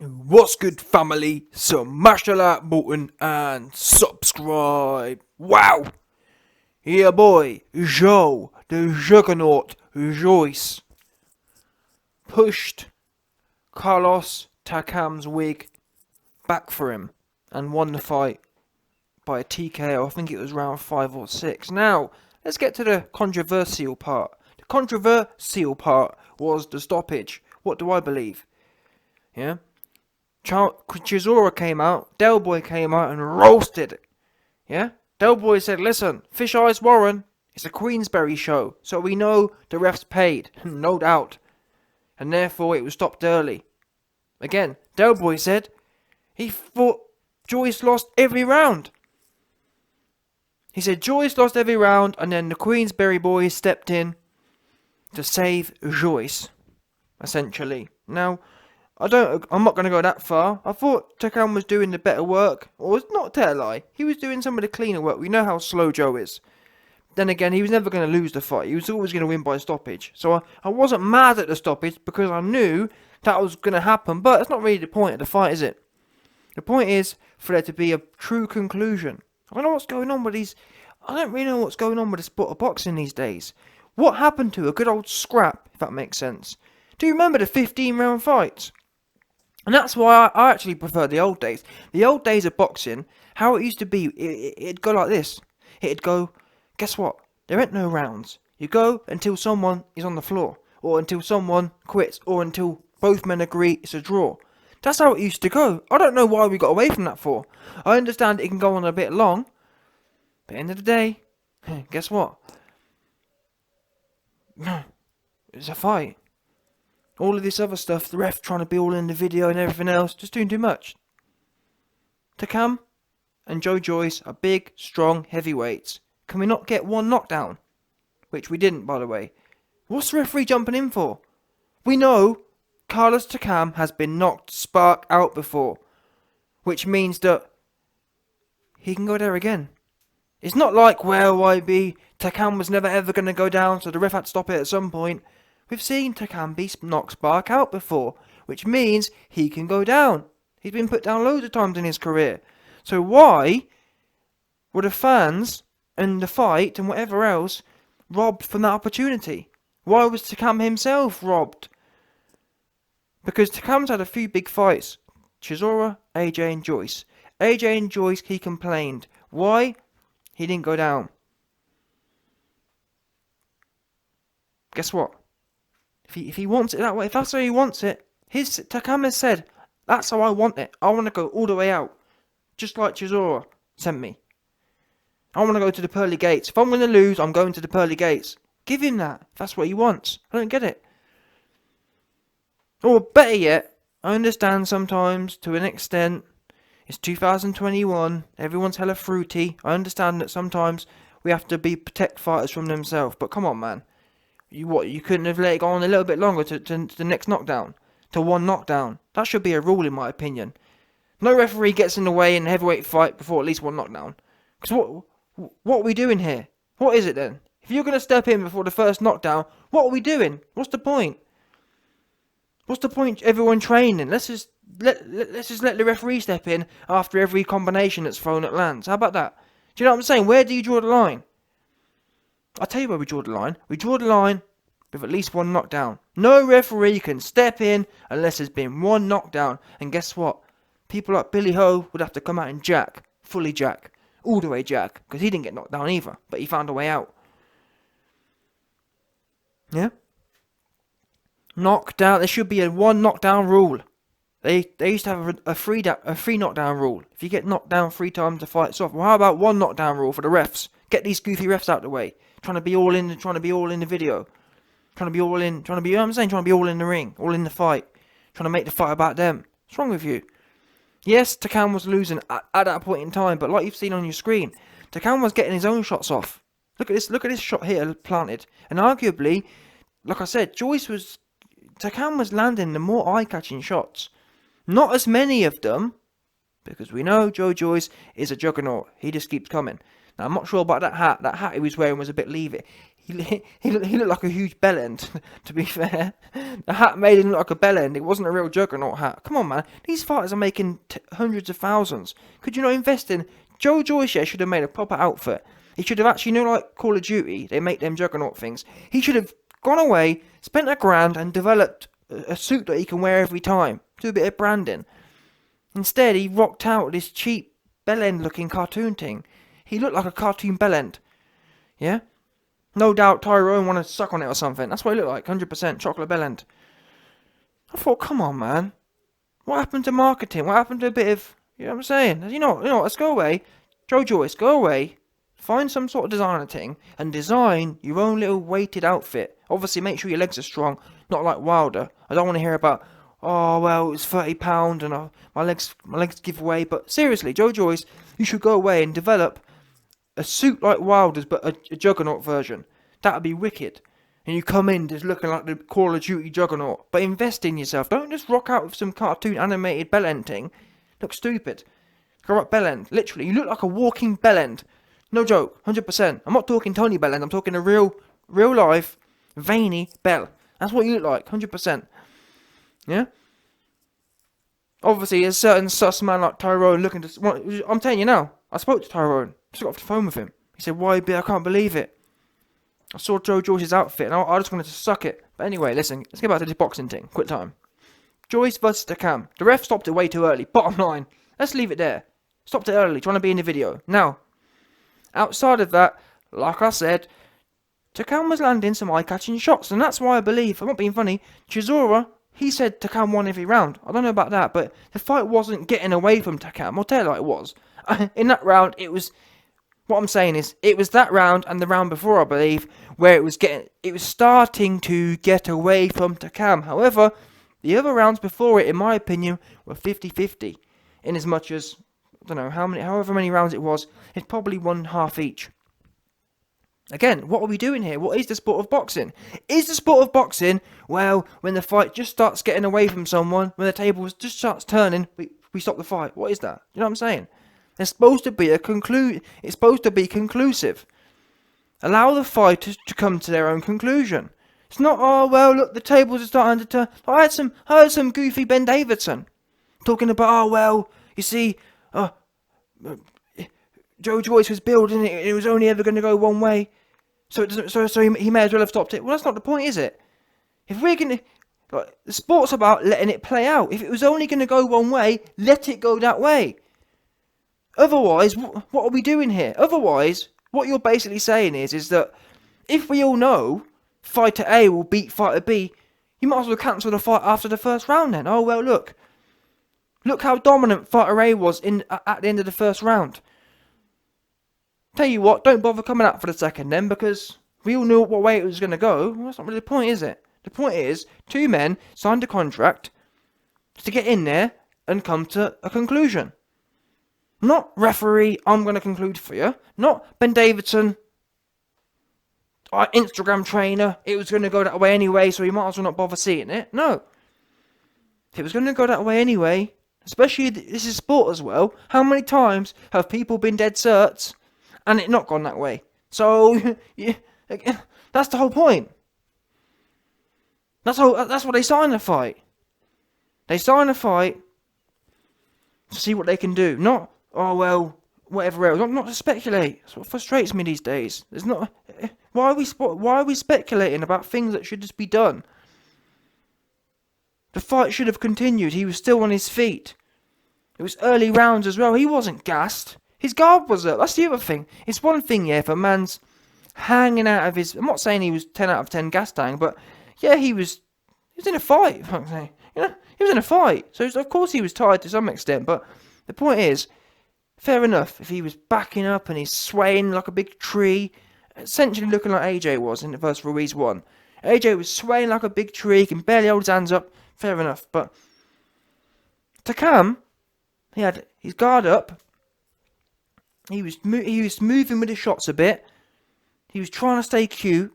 What's good, family? Smash the like button and subscribe. Wow! Yeah, boy, Joe, the juggernaut, JOYCE, pushed Carlos Takam's wig back for him and won the fight by a TKO. I think it was round 5 or 6. Now, let's get to the controversial part. The controversial part was the stoppage. What do I believe? Yeah? Chisora came out, Del Boy came out and roasted it. Yeah? Del Boy said, listen, Fish Eyes Warren, it's a Queensberry show, so we know the refs paid, no doubt. And therefore it was stopped early. Again, Del Boy said he thought Joyce lost every round. He said Joyce lost every round and then the Queensberry boys stepped in to save Joyce, essentially. Now, I'm not going to go that far. I thought Takam was doing the better work. Or it's not tell a lie. He was doing some of the cleaner work. We know how slow Joe is. Then again, he was never going to lose the fight. He was always going to win by stoppage. So I wasn't mad at the stoppage because I knew that was going to happen. But that's not really the point of the fight, is it? The point is for there to be a true conclusion. I don't know what's going on with these. I don't really know what's going on with the sport of boxing these days. What happened to a good old scrap, if that makes sense? Do you remember the 15-round fights? And that's why I actually prefer the old days. The old days of boxing, how it used to be, it'd go like this. It'd go, guess what? There ain't no rounds. You go until someone is on the floor. Or until someone quits. Or until both men agree it's a draw. That's how it used to go. I don't know why we got away from that for. I understand it can go on a bit long. But at the end of the day, guess what? It's a fight. All of this other stuff, the ref trying to be all in the video and everything else, just doing too much. Takam and Joe Joyce are big, strong heavyweights. Can we not get one knockdown? Which we didn't, by the way. What's the referee jumping in for? We know Carlos Takam has been knocked spark out before. Which means that he can go there again. It's not like, well, YB, Takam was never ever going to go down, so the ref had to stop it at some point. We've seen Takam be knocked spark out before, which means he can go down. He's been put down loads of times in his career. So why were the fans and the fight and whatever else robbed from that opportunity? Why was Takam himself robbed? Because Takam's had a few big fights. Chisora, AJ and Joyce. AJ and Joyce, he complained. Why? He didn't go down. Guess what? If he wants it that way, if that's how he wants it, Takam has said, that's how I want it. I want to go all the way out. Just like Chisora sent me. I want to go to the pearly gates. If I'm going to lose, I'm going to the pearly gates. Give him that, if that's what he wants. I don't get it. Or better yet, I understand sometimes, to an extent, it's 2021, everyone's hella fruity. I understand that sometimes we have to protect fighters from themselves. But come on, man. You couldn't have let it go on a little bit longer to the next knockdown? To one knockdown? That should be a rule in my opinion. No referee gets in the way in a heavyweight fight before at least one knockdown. Because what are we doing here? What is it then? If you're going to step in before the first knockdown, what are we doing? What's the point? What's the point everyone training? Let's just let the referee step in after every combination that's thrown at lands. How about that? Do you know what I'm saying? Where do you draw the line? I'll tell you where we draw the line. We draw the line with at least one knockdown. No referee can step in unless there's been one knockdown. And guess what? People like Billy Ho would have to come out and jack. Fully jack. All the way jack. Because he didn't get knocked down either. But he found a way out. Yeah? Knockdown. There should be a one knockdown rule. They used to have a free knockdown rule. If you get knocked down 3 times, the fight's off. Well, how about one knockdown rule for the refs? Get these goofy refs out of the way. Trying to be all in the video. Trying to be all in, you know what I'm saying? Trying to be all in the ring, all in the fight. Trying to make the fight about them. What's wrong with you? Yes, Takam was losing at that point in time, but like you've seen on your screen, Takam was getting his own shots off. Look at this shot here planted. And arguably, like I said, Takam was landing the more eye-catching shots. Not as many of them, because we know Joe Joyce is a juggernaut. He just keeps coming. Now, I'm not sure about that hat. That hat he was wearing was a bit leave it. He looked like a huge bellend, to be fair. The hat made him look like a bellend. It wasn't a real juggernaut hat. Come on, man. These fighters are making hundreds of thousands. Could you not invest in... Joe Joyce should have made a proper outfit. He should have actually, like Call of Duty, they make them juggernaut things. He should have gone away, spent $1,000 and developed a suit that he can wear every time. Do a bit of branding. Instead, he rocked out with this cheap bellend looking cartoon thing. He looked like a cartoon bellend. Yeah? No doubt Tyrone wanted to suck on it or something. That's what he looked like, 100% chocolate bellend. I thought, come on, man. What happened to marketing? What happened to a bit of... You know what I'm saying? You know, let's go away. Joe Joyce, go away. Find some sort of designer thing and design your own little weighted outfit. Obviously, make sure your legs are strong, not like Wilder. I don't want to hear about, oh, well, it's £30 and my legs give way. But seriously, Joe Joyce, you should go away and develop a suit like Wilder's, but a juggernaut version. That would be wicked. And you come in just looking like the Call of Duty juggernaut. But invest in yourself. Don't just rock out with some cartoon animated bellend thing. Look stupid. Go right, bellend. Literally, you look like a walking bellend. No joke, 100%. I'm not talking Tony Bellend. I'm talking a real life, veiny Bell. That's what you look like, 100%. Yeah? Obviously, a certain sus man like Tyrone looking to... Well, I'm telling you now, I spoke to Tyrone. Just got off the phone with him. He said, YB, I can't believe it. I saw Joe Joyce's outfit and I just wanted to suck it. But anyway, listen, let's get back to this boxing thing. Quick time. Joyce versus TAKAM. The ref stopped it way too early. Bottom line. Let's leave it there. Stopped it early, trying to be in the video. Now, outside of that, like I said, TAKAM was landing some eye-catching shots. And that's why I believe, I'm not being funny, Chisora, he said TAKAM won every round. I don't know about that, but the fight wasn't getting away from TAKAM. I'll tell you like it was. In that round, it was... What I'm saying is, it was that round and the round before, I believe, where it was starting to get away from TAKAM. However, the other rounds before it, in my opinion, were 50-50. In as much as, I don't know, however many rounds it was, it's probably 1/2 each. Again, what are we doing here? What is the sport of boxing? Is the sport of boxing, well, when the fight just starts getting away from someone, when the table just starts turning, we stop the fight. What is that? You know what I'm saying? It's supposed to be it's supposed to be conclusive. Allow the fighters to come to their own conclusion. It's not, oh well, look, the tables are starting to turn. I heard some goofy Ben Davidson talking about, oh well, you see, Joe Joyce was building it. It was only ever going to go one way, so it doesn't. So he may as well have stopped it. Well, that's not the point, is it? If we're gonna, like, the sport's about letting it play out. If it was only going to go one way, let it go that way. Otherwise, what are we doing here? Otherwise, what you're basically saying is that if we all know fighter A will beat fighter B, you might as well cancel the fight after the first round then. Oh, well, look how dominant fighter A was at the end of the first round. Tell you what, don't bother coming out for the second then, because we all knew what way it was going to go. Well, that's not really the point, is it? The point is, two men signed a contract to get in there and come to a conclusion. Not referee, I'm going to conclude for you. Not Ben Davidson, our Instagram trainer, it was going to go that way anyway, so you might as well not bother seeing it. No. If it was going to go that way anyway, especially this is sport as well, how many times have people been dead certs and it not gone that way? So, yeah, that's the whole point. That's what they sign a fight. They sign a fight to see what they can do. Not, oh well, whatever else. Not to speculate. That's what frustrates me these days. There's not. Why are we speculating about things that should just be done? The fight should have continued. He was still on his feet. It was early rounds as well. He wasn't gassed. His guard was up. That's the other thing. It's one thing, yeah, if a man's hanging out of his... I'm not saying he was 10 out of 10 gas tank, but yeah, he was in a fight. You know, he was in a fight. So of course he was tired to some extent, but the point is, fair enough, if he was backing up and he's swaying like a big tree, essentially looking like AJ was in the verse Ruiz 1. AJ was swaying like a big tree, he can barely hold his hands up, fair enough, but TAKAM, he had his guard up, he was moving with his shots a bit, he was trying to stay cute,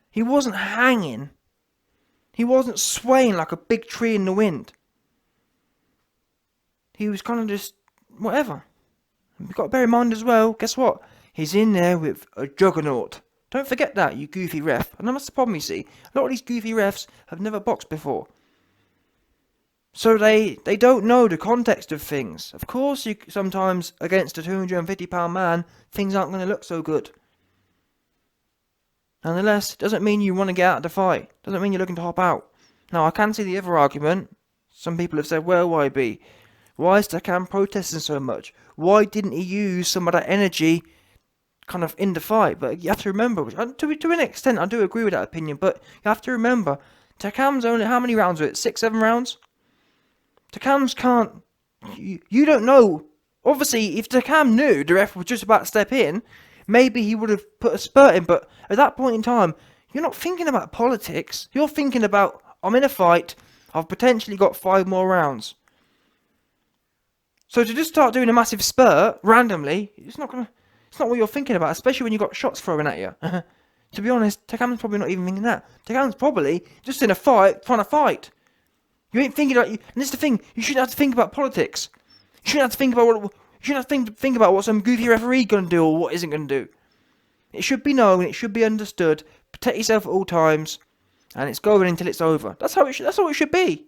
he wasn't hanging, he wasn't swaying like a big tree in the wind. He was kind of just, whatever. You've got to bear in mind as well, guess what? He's in there with a juggernaut. Don't forget that, you goofy ref. And that's the problem, you see. A lot of these goofy refs have never boxed before. So they don't know the context of things. Of course, sometimes against a £250 man, things aren't going to look so good. Nonetheless, it doesn't mean you want to get out of the fight. Doesn't mean you're looking to hop out. Now, I can see the other argument. Some people have said, well, YB, why is TAKAM protesting so much? Why didn't he use some of that energy kind of in the fight? But you have to remember, to an extent, I do agree with that opinion, but you have to remember, TAKAM's only, how many rounds were it? 6, 7 rounds? TAKAM's can't, you don't know. Obviously, if TAKAM knew the ref was just about to step in, maybe he would have put a spurt in, but at that point in time, you're not thinking about politics. You're thinking about, I'm in a fight, I've potentially got 5 more rounds. So to just start doing a massive spurt randomly, it's not what you're thinking about, especially when you've got shots thrown at you. To be honest, TAKAM's probably not even thinking that. TAKAM's probably just in a fight, trying to fight. You ain't thinking about, and this is the thing, you shouldn't have to think about politics. You shouldn't have to think about think about what some goofy referee gonna do or what isn't gonna do. It should be known, it should be understood. Protect yourself at all times, and it's going until it's over. That's how it should be.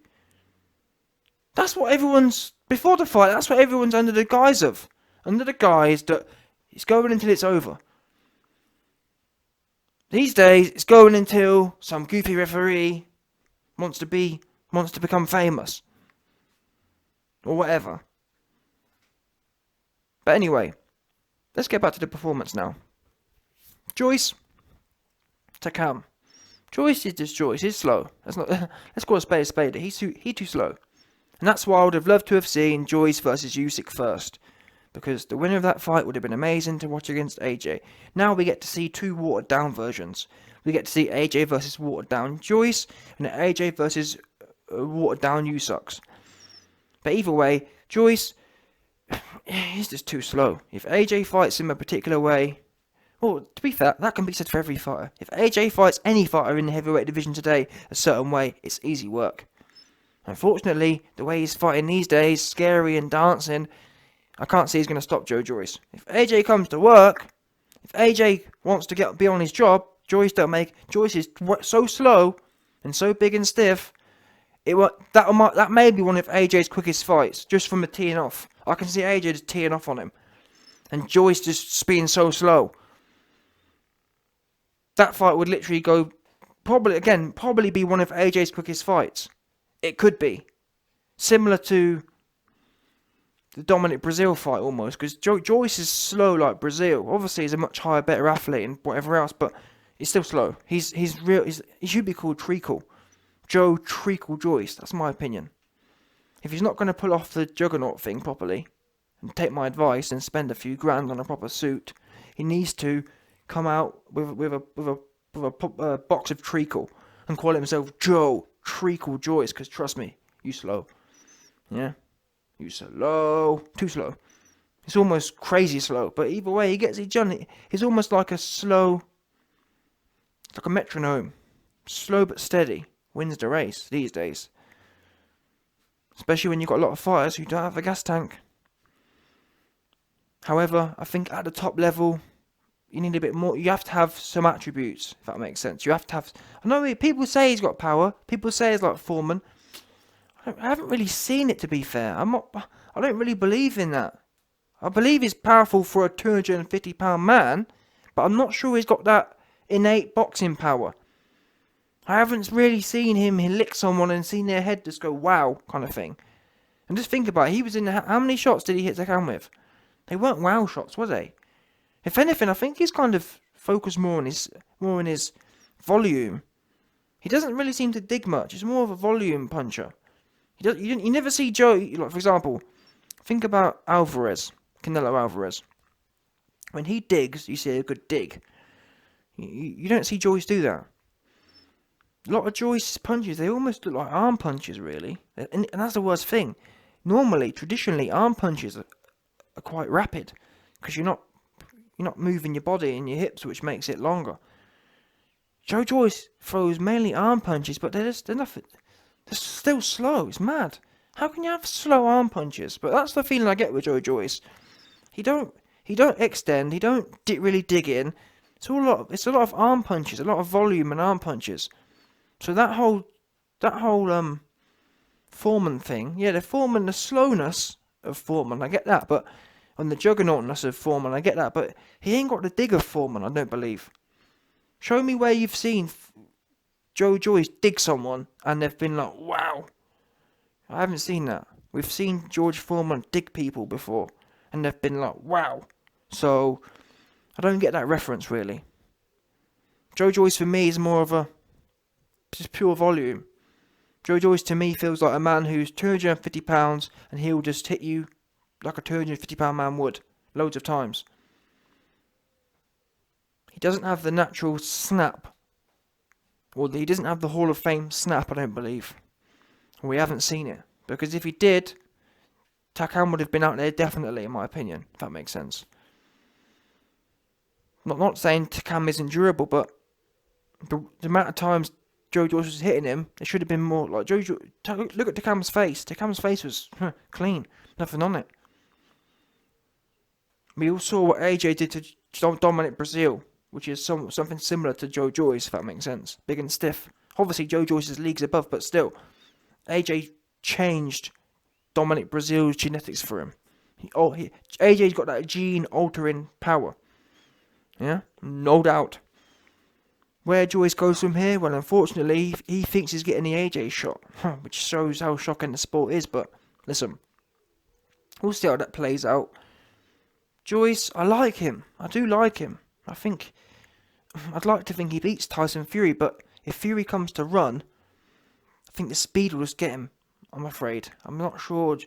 That's what everyone's before the fight. That's what everyone's under the guise of. Under the guise that it's going until it's over. These days, it's going until some goofy referee wants to become famous or whatever. But anyway, let's get back to the performance now. JOYCE, TAKAM. JOYCE is just JOYCE. He's slow. Let's call a spade. He's too slow. And that's why I would have loved to have seen JOYCE versus Usyk first, because the winner of that fight would have been amazing to watch against AJ. Now we get to see 2 watered down versions. We get to see AJ versus watered down JOYCE and AJ versus watered down Usyk. But either way, JOYCE, he's just too slow. If AJ fights him a particular way, well, to be fair, that can be said for every fighter. If AJ fights any fighter in the heavyweight division today a certain way, it's easy work. Unfortunately, the way he's fighting these days, scary and dancing, I can't see he's going to stop JOYCE. If AJ comes to work, if AJ wants to be on his job, JOYCE is so slow and so big and stiff. That may be one of AJ's quickest fights, just from the teeing off. I can see AJ just teeing off on him, and JOYCE just being so slow. That fight would literally probably be one of AJ's quickest fights. It could be similar to the Dominic Brazil fight almost, because JOYCE is slow like Brazil. Obviously, he's a much higher, better athlete and whatever else, but he's still slow. He should be called Treacle. Joe Treacle JOYCE. That's my opinion. If he's not going to pull off the juggernaut thing properly and take my advice and spend a few grand on a proper suit, he needs to come out with a box of treacle and call himself Joe Treacle JOYCE, because trust me, you slow. Yeah? You slow. Too slow. It's almost crazy slow, but either way, he gets it done. He's almost like it's like a metronome. Slow but steady. Wins the race these days. Especially when you've got a lot of fighters who don't have a gas tank. However, I think at the top level, you need a bit more. You have to have some attributes, if that makes sense. You have to have. I know people say he's got power. People say he's like Foreman. I haven't really seen it, to be fair. I don't really believe in that. I believe he's powerful for a £250 man, but I'm not sure he's got that innate boxing power. I haven't really seen him lick someone and seen their head just go wow kind of thing. And just think about it, he was in how many shots did he hit TAKAM with? They weren't wow shots, were they? If anything, I think he's kind of focused more on his volume. He doesn't really seem to dig much. He's more of a volume puncher. You never see Joe, like for example, think about Canelo Alvarez. When he digs, you see a good dig. You don't see JOYCE do that. A lot of JOYCE's punches, they almost look like arm punches, really. And that's the worst thing. Traditionally, arm punches are quite rapid, because you're not moving your body and your hips, which makes it longer. JOYCE throws mainly arm punches, but they're still slow. It's mad. How can you have slow arm punches? But that's the feeling I get with JOYCE. He don't extend. He don't really dig in. It's a lot of arm punches, a lot of volume and arm punches. So that whole Foreman thing, yeah, the slowness of Foreman, I get that, but on the juggernautness of Foreman, I get that, but he ain't got the dig of Foreman, I don't believe. Show me where you've seen Joe Joyce dig someone and they've been like, wow. I haven't seen that. We've seen George Foreman dig people before and they've been like, wow. So I don't get that reference really. Joe Joyce for me is more of a just pure volume. Joe Joyce to me feels like a man who's £250 and he'll just hit you like a £250 man would, loads of times. He doesn't have the natural snap. Well, he doesn't have the Hall of Fame snap, I don't believe. We haven't seen it. Because if he did, TAKAM would have been out there definitely, in my opinion, if that makes sense. Not saying TAKAM isn't durable, but the amount of times Joe Joyce was hitting him, it should have been more like look at TAKAM's face. TAKAM's face was clean, nothing on it. We all saw what AJ did to Dominic Brazil, which is something similar to Joe Joyce, if that makes sense. Big and stiff. Obviously, Joe Joyce's leagues above, but still, AJ changed Dominic Brazil's genetics for him. AJ's got that gene-altering power. Yeah, no doubt. Where Joyce goes from here, well, unfortunately, he thinks he's getting the AJ shot, which shows how shocking the sport is, but listen, we'll see how that plays out. Joyce, I like him. I do like him. I'd like to think he beats Tyson Fury, but if Fury comes to run, I think the speed will just get him, I'm afraid. I'm not sure.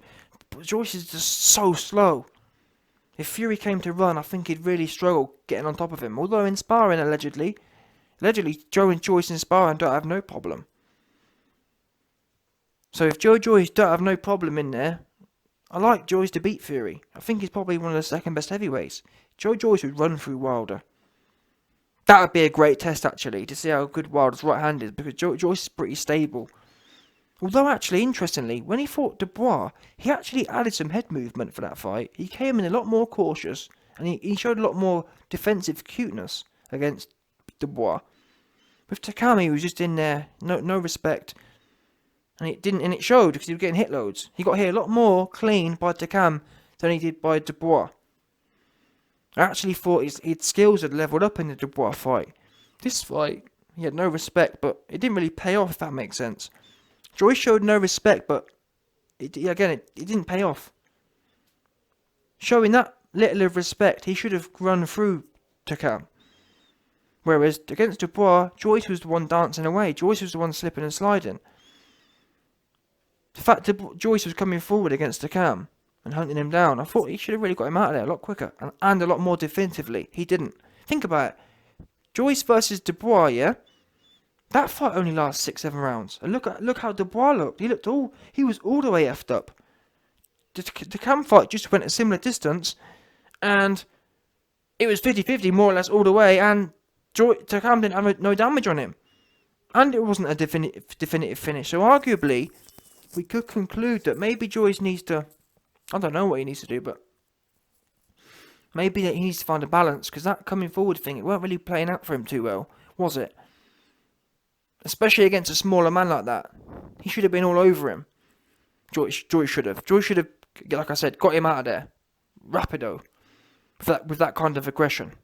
Joyce is just so slow. If Fury came to run, I think he'd really struggle getting on top of him. Although in sparring, allegedly, Joe and Joyce in sparring don't have no problem. So if Joe Joyce don't have no problem in there, I like Joyce to beat Fury. I think he's probably one of the second best heavyweights. Joe Joyce would run through Wilder. That would be a great test, actually, to see how good Wilder's right hand is, because Joyce is pretty stable. Although, actually, interestingly, when he fought Dubois, he actually added some head movement for that fight. He came in a lot more cautious, and he showed a lot more defensive cuteness against Dubois. With TAKAM, he was just in there, no respect, and it showed because he was getting hit loads. He got hit a lot more clean by TAKAM than he did by Dubois. I actually thought his skills had leveled up in the Dubois fight. This fight, he had no respect, but it didn't really pay off, if that makes sense. Joyce showed no respect, but it didn't pay off. Showing that little of respect, he should have run through TAKAM. Whereas against Dubois, Joyce was the one dancing away. Joyce was the one slipping and sliding. The fact that Joyce was coming forward against TAKAM and hunting him down, I thought he should have really got him out of there a lot quicker and a lot more defensively. He didn't. Think about it. Joyce versus Dubois, yeah? That fight only lasts 6-7 rounds. And look how Dubois looked. He was all the way effed up. The TAKAM fight just went a similar distance, and it was 50-50 more or less all the way, and TAKAM didn't have no damage on him. And it wasn't a definitive finish. So arguably, we could conclude that maybe Joyce needs to, I don't know what he needs to do, but maybe that he needs to find a balance, because that coming forward thing, it weren't really playing out for him too well, was it? Especially against a smaller man like that. He should have been all over him. Joyce should have. Joyce should have, like I said, got him out of there. Rapido. With that kind of aggression.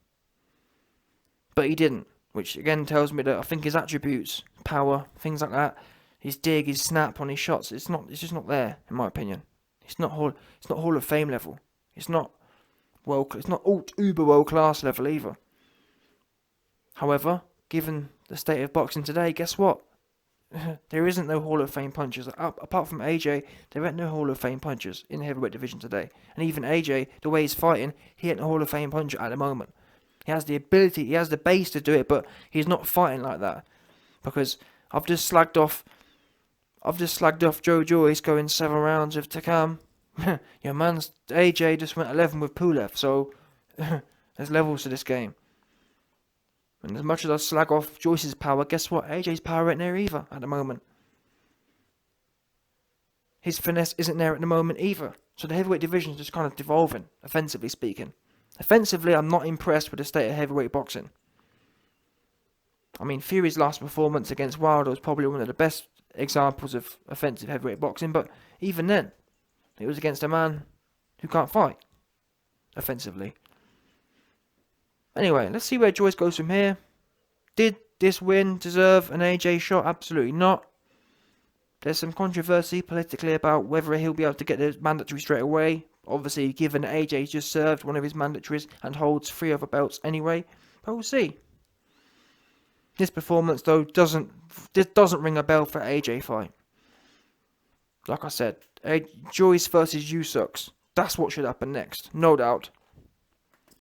But he didn't. Which again tells me that I think his attributes, power, things like that, his dig, his snap on his shots, it's just not there, in my opinion. It's not Hall of Fame level. It's not uber world class level either. However, given the state of boxing today, guess what? There isn't no Hall of Fame punchers. Apart from AJ, there ain't no Hall of Fame punchers in the heavyweight division today. And even AJ, the way he's fighting, he ain't a Hall of Fame puncher at the moment. He has the ability, he has the base to do it, but he's not fighting like that. Because I've just slagged off Joe Joyce going 7 rounds with TAKAM. Your man's AJ just went 11 with Pulev, so there's levels to this game. And as much as I slag off Joyce's power, guess what? AJ's power ain't there either at the moment. His finesse isn't there at the moment either. So the heavyweight division is just kind of devolving, offensively speaking. Offensively, I'm not impressed with the state of heavyweight boxing. I mean, Fury's last performance against Wilder was probably one of the best examples of offensive heavyweight boxing, but even then, it was against a man who can't fight offensively. Anyway, let's see where Joyce goes from here. Did this win deserve an AJ shot? Absolutely not. There's some controversy politically about whether he'll be able to get the mandatory straight away. Obviously, given that AJ's just served one of his mandatories and holds 3 other belts anyway. But we'll see. This performance, though, doesn't ring a bell for AJ fight. Like I said, Joyce versus Usyk. That's what should happen next, no doubt.